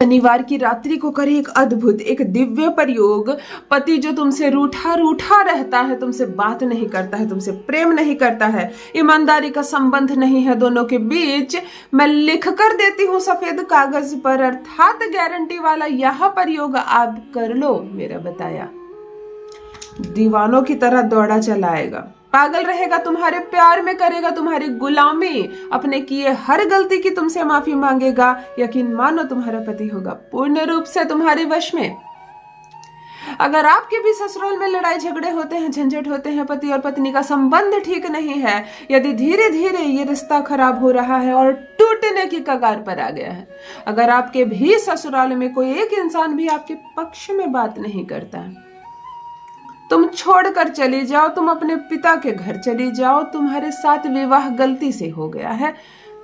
शनिवार की रात्रि को करे एक अद्भुत, एक दिव्य प्रयोग। पति जो तुमसे रूठा रूठा रहता है, तुमसे बात नहीं करता है, तुमसे प्रेम नहीं करता है, ईमानदारी का संबंध नहीं है दोनों के बीच, मैं लिख कर देती हूँ सफेद कागज पर, अर्थात गारंटी वाला यह प्रयोग आप कर लो। मेरा बताया दीवानों की तरह दौड़ा चलाएगा, पागल रहेगा, तुम्हारे प्यार में करेगा तुम्हारी गुलामी, अपने किए हर गलती की तुमसे माफी मांगेगा। यकीन मानो तुम्हारा पति होगा पूर्ण रूप से तुम्हारे वश में। अगर आपके भी ससुराल में लड़ाई झगड़े होते हैं, झंझट होते हैं, पति और पत्नी का संबंध ठीक नहीं है, यदि धीरे धीरे ये रिश्ता खराब हो रहा है और टूटने की कगार पर आ गया है, अगर आपके भी ससुराल में कोई एक इंसान भी आपके पक्ष में बात नहीं करता है, तुम छोड़कर चली जाओ, तुम अपने पिता के घर चली जाओ, तुम्हारे साथ विवाह गलती से हो गया है,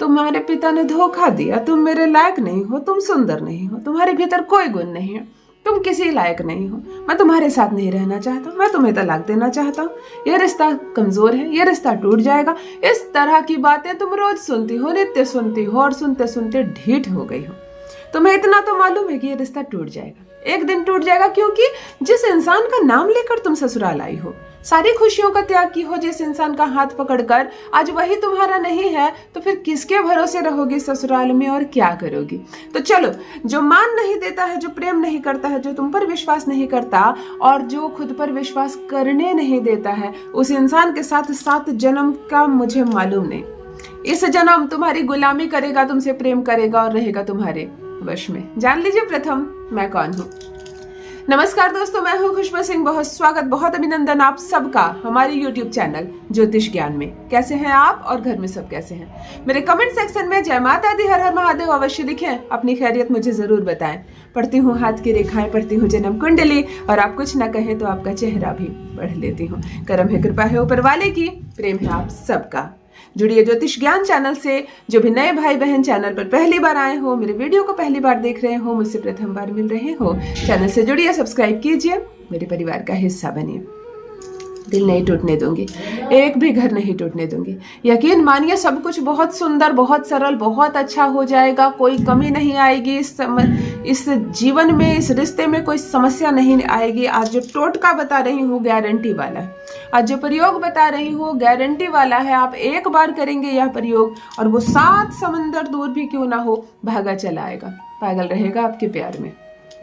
तुम्हारे पिता ने धोखा दिया, तुम मेरे लायक नहीं हो, तुम सुंदर नहीं हो, तुम्हारे भीतर कोई गुण नहीं है, तुम किसी लायक नहीं हो, मैं तुम्हारे साथ नहीं रहना चाहता, मैं तुम्हें तलाक देना चाहता हूँ, यह रिश्ता कमजोर है, यह रिश्ता टूट जाएगा। इस तरह की बातें तुम रोज सुनती हो, नित्य सुनती हो, और सुनते सुनते ढीठ हो गई हो। तुम्हें इतना तो मालूम है कि यह रिश्ता टूट जाएगा, एक दिन टूट जाएगा, क्योंकि जिस इंसान का नाम लेकर तुम ससुराल आई हो, सारी खुशियों का त्याग की हो जिस इंसान का हाथ पकड़कर, आज वही तुम्हारा नहीं है, तो फिर किसके भरोसे रहोगी ससुराल में और क्या करोगी? तो चलो, जो मान नहीं देता है, जो प्रेम नहीं करता है, जो तुम पर विश्वास नहीं करता और जो खुद पर विश्वास करने नहीं देता है, उस इंसान के साथ 7 जन्म का मुझे मालूम नहीं। इस जन्म तुम्हारी गुलामी करेगा, तुमसे प्रेम करेगा और रहेगा तुम्हारे वश में। जान लीजिए प्रथम मैं कौन हूँ। नमस्कार दोस्तों, मैं हूँ खुशबू सिंह। बहुत स्वागत, बहुत अभिनंदन आप सबका हमारे YouTube चैनल ज्योतिष ज्ञान में। कैसे हैं आप और घर में सब कैसे हैं? मेरे कमेंट सेक्शन में जय माता दी, हर हर महादेव अवश्य लिखें, अपनी खैरियत मुझे जरूर बताएं। पढ़ती हूँ हाथ की रेखाएं, पढ़ती हूँ जन्म कुंडली, और आप कुछ न कहें तो आपका चेहरा भी पढ़ लेती हूँ। करम है, कृपा है ऊपर वाले की, प्रेम है आप सबका। जुड़िए ज्योतिष ज्ञान चैनल से। जो भी नए भाई बहन चैनल पर पहली बार आए हो, मेरे वीडियो को पहली बार देख रहे हो, मुझसे प्रथम बार मिल रहे हो, चैनल से जुड़िए, सब्सक्राइब कीजिए, मेरे परिवार का हिस्सा बनिए। दिल नहीं टूटने दूंगी, एक भी घर नहीं टूटने दूंगी। यकीन मानिए सब कुछ बहुत सुंदर, बहुत सरल, बहुत अच्छा हो जाएगा, कोई कमी नहीं आएगी इस जीवन में, इस रिश्ते में कोई समस्या नहीं आएगी। आज जो टोटका बता रही हूँ गारंटी वाला है, आज जो प्रयोग बता रही हूँ गारंटी वाला है। आप एक बार करेंगे यह प्रयोग और वो 7 समंदर दूर भी क्यों ना हो, भागा चला आएगा, पागल रहेगा आपके प्यार में।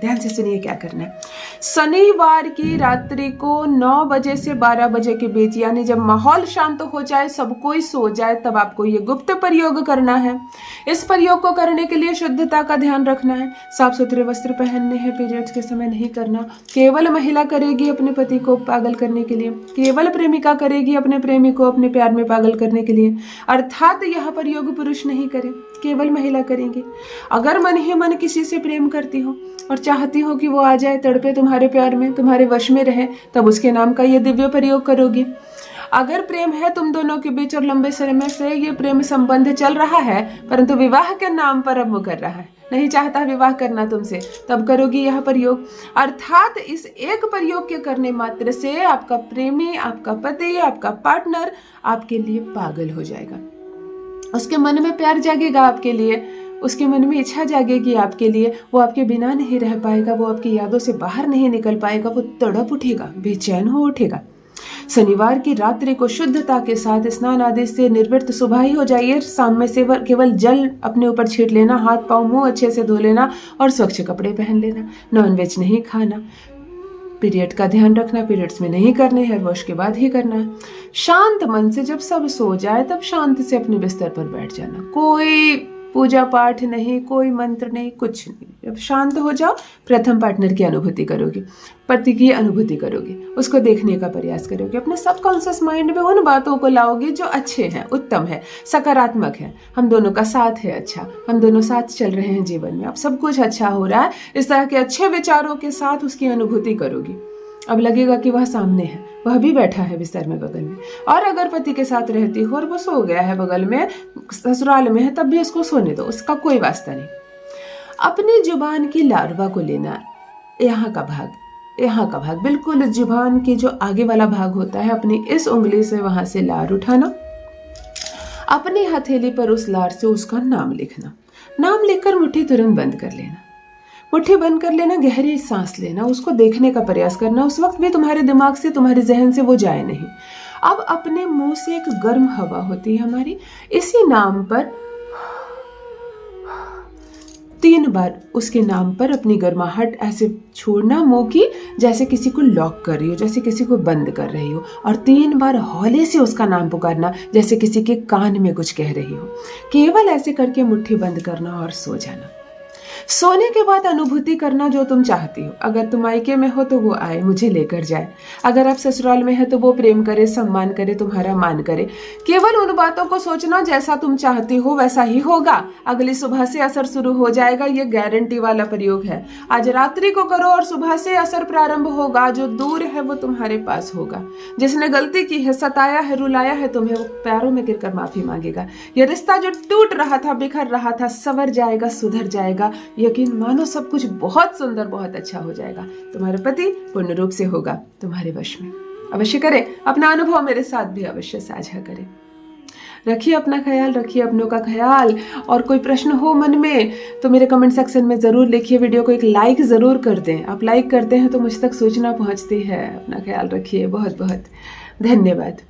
ध्यान से सुनिए क्या करना है। शनिवार की रात्रि को 9 बजे से 12 बजे के बीच, यानी जब माहौल शांत हो जाए, सब कोई सो जाए, तब आपको ये गुप्त प्रयोग करना है। इस प्रयोग को करने के लिए शुद्धता का ध्यान रखना है, साफ सुथरे वस्त्र पहनने हैं, पीरियड्स के समय नहीं करना। केवल महिला करेगी अपने पति को पागल करने के लिए, केवल प्रेमिका करेगी अपने प्रेमी को अपने प्यार में पागल करने के लिए, अर्थात यह प्रयोग पुरुष नहीं करे, केवल महिला करेंगे। अगर मन ही मन किसी से प्रेम करती हो और चाहती हो कि वो आ जाए, तड़पे तुम्हारे प्यार में, तुम्हारे वश में रहे, तब उसके नाम का ये दिव्य प्रयोग करोगी। अगर प्रेम है तुम दोनों के बीच और लंबे समय से ये प्रेम संबंध चल रहा है, परंतु विवाह के नाम पर अब वो कर रहा है, नहीं चाहता विवाह करना तुमसे, तब करोगी यह प्रयोग। अर्थात इस एक प्रयोग के करने मात्र से आपका प्रेमी, आपका पति, आपका पार्टनर आपके लिए पागल हो जाएगा। उसके मन में प्यार जागेगा आपके लिए, उसके मन में इच्छा जागेगी आपके लिए, वो आपके बिना नहीं रह पाएगा, वो आपकी यादों से बाहर नहीं निकल पाएगा, वो तड़प उठेगा, बेचैन हो उठेगा। शनिवार की रात्रि को शुद्धता के साथ स्नान आदि से निर्वृत्त सुबह ही हो जाइए। शाम में से केवल जल अपने ऊपर छीट लेना, हाथ पाँव मुंह अच्छे से धो लेना और स्वच्छ कपड़े पहन लेना। नॉनवेज नहीं खाना, पीरियड का ध्यान रखना, पीरियड्स में नहीं करने, हेयर वॉश के बाद ही करना है। शांत मन से जब सब सो जाए तब शांति से अपने बिस्तर पर बैठ जाना, कोई पूजा पाठ नहीं, कोई मंत्र नहीं, कुछ नहीं। जब शांत हो जाओ, प्रथम पार्टनर की अनुभूति करोगे, पति की अनुभूति करोगे, उसको देखने का प्रयास करोगे, अपने सबकॉन्शियस माइंड में उन बातों को लाओगे जो अच्छे हैं, उत्तम है, सकारात्मक है, हम दोनों का साथ है अच्छा, हम दोनों साथ चल रहे हैं जीवन में, अब सब कुछ अच्छा हो रहा है। इस तरह के अच्छे विचारों के साथ उसकी अनुभूति करोगी। अब लगेगा कि वह सामने है, वह भी बैठा है बिस्तर में बगल में, और अगर पति के साथ रहती हो और वो सो गया है बगल में, ससुराल में है, तब भी उसको सोने दो, उसका कोई वास्ता नहीं। अपनी जुबान की लार्वा को लेना, यहाँ का भाग बिल्कुल जुबान की जो आगे वाला भाग होता है, अपनी इस उंगली से वहां से लार उठाना, अपनी हथेली पर उस लार से उसका नाम लिखना, नाम लिखकर मुट्ठी तुरंत बंद कर लेना। मुट्ठी बंद कर लेना, गहरी सांस लेना, उसको देखने का प्रयास करना। उस वक्त भी तुम्हारे दिमाग से, तुम्हारे जहन से वो जाए नहीं। अब अपने मुंह से एक गर्म हवा होती है हमारी, इसी नाम पर 3 बार उसके नाम पर अपनी गर्माहट ऐसे छोड़ना मुंह की, जैसे किसी को लॉक कर रही हो, जैसे किसी को बंद कर रही हो। और 3 बार हौले से उसका नाम पुकारना, जैसे किसी के कान में कुछ कह रही हो। केवल ऐसे करके मुट्ठी बंद करना और सो जाना। सोने के बाद अनुभूति करना जो तुम चाहती हो। अगर तुम मायके में हो तो वो आए, मुझे लेकर जाए। अगर आप ससुराल में है तो वो प्रेम करे, सम्मान करे, तुम्हारा मान करे। केवल उन बातों को सोचना, जैसा तुम चाहती हो वैसा ही होगा। अगली सुबह से असर शुरू हो जाएगा, ये गारंटी वाला प्रयोग है। आज रात्रि को करो और सुबह से असर प्रारंभ होगा। जो दूर है वो तुम्हारे पास होगा। जिसने गलती की है, सताया है, रुलाया है तुम्हें, वो पैरों में गिरकर माफी मांगेगा। ये रिश्ता जो टूट रहा था, बिखर रहा था, संवर जाएगा, सुधर जाएगा। यकीन मानो सब कुछ बहुत सुंदर, बहुत अच्छा हो जाएगा। तुम्हारा पति पूर्ण रूप से होगा तुम्हारे वश में। अवश्य करें, अपना अनुभव मेरे साथ भी अवश्य साझा करें। रखिए अपना ख्याल, रखिए अपनों का ख्याल। और कोई प्रश्न हो मन में तो मेरे कमेंट सेक्शन में ज़रूर लिखिए। वीडियो को एक लाइक ज़रूर कर दें। आप लाइक करते हैं तो मुझ तक सूचना पहुंचती है। अपना ख्याल रखिए। बहुत बहुत धन्यवाद।